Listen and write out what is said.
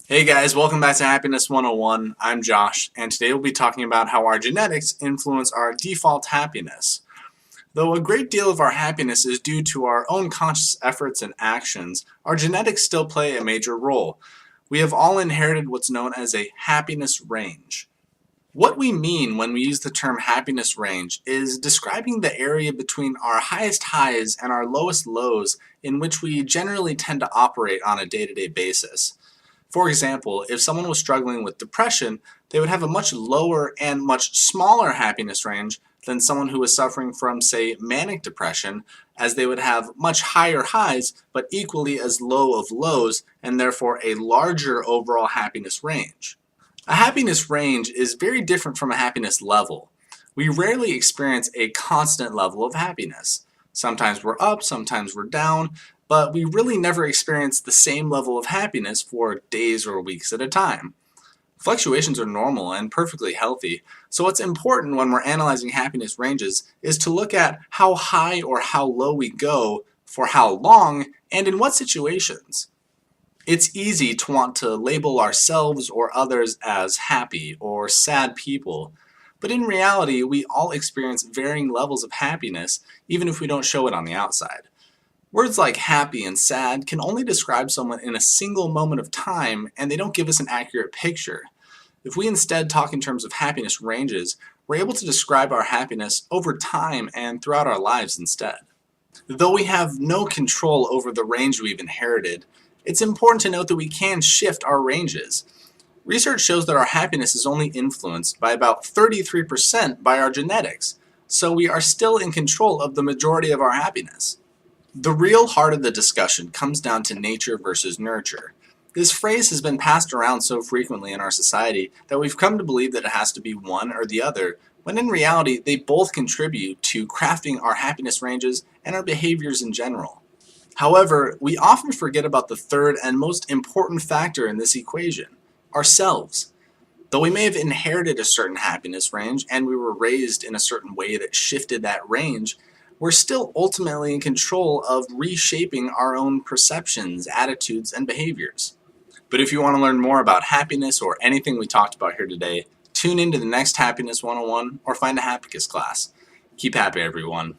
Hey guys, welcome back to Happiness 101. I'm Josh, and today we'll be talking about how our genetics influence our default happiness. Though a great deal of our happiness is due to our own conscious efforts and actions, our genetics still play a major role. We have all inherited what's known as a happiness range. What we mean when we use the term happiness range is describing the area between our highest highs and our lowest lows in which we generally tend to operate on a day-to-day basis. For example, if someone was struggling with depression, they would have a much lower and much smaller happiness range than someone who was suffering from, say, manic depression, as they would have much higher highs but equally as low of lows, and therefore a larger overall happiness range. A happiness range is very different from a happiness level. We rarely experience a constant level of happiness. Sometimes we're up, sometimes we're down, but we really never experience the same level of happiness for days or weeks at a time. Fluctuations are normal and perfectly healthy, so what's important when we're analyzing happiness ranges is to look at how high or how low we go, for how long, and in what situations. It's easy to want to label ourselves or others as happy or sad people, but in reality we all experience varying levels of happiness even if we don't show it on the outside. Words like happy and sad can only describe someone in a single moment of time, and they don't give us an accurate picture. If we instead talk in terms of happiness ranges, we're able to describe our happiness over time and throughout our lives instead. Though we have no control over the range we've inherited, it's important to note that we can shift our ranges. Research shows that our happiness is only influenced by about 33% by our genetics, so we are still in control of the majority of our happiness. The real heart of the discussion comes down to nature versus nurture. This phrase has been passed around so frequently in our society that we've come to believe that it has to be one or the other, when in reality they both contribute to crafting our happiness ranges and our behaviors in general. However, we often forget about the third and most important factor in this equation, ourselves. Though we may have inherited a certain happiness range and we were raised in a certain way that shifted that range, we're still ultimately in control of reshaping our own perceptions, attitudes, and behaviors. But if you want to learn more about happiness or anything we talked about here today, tune into the next Happiness 101 or find a Hapacus class. Keep happy, everyone.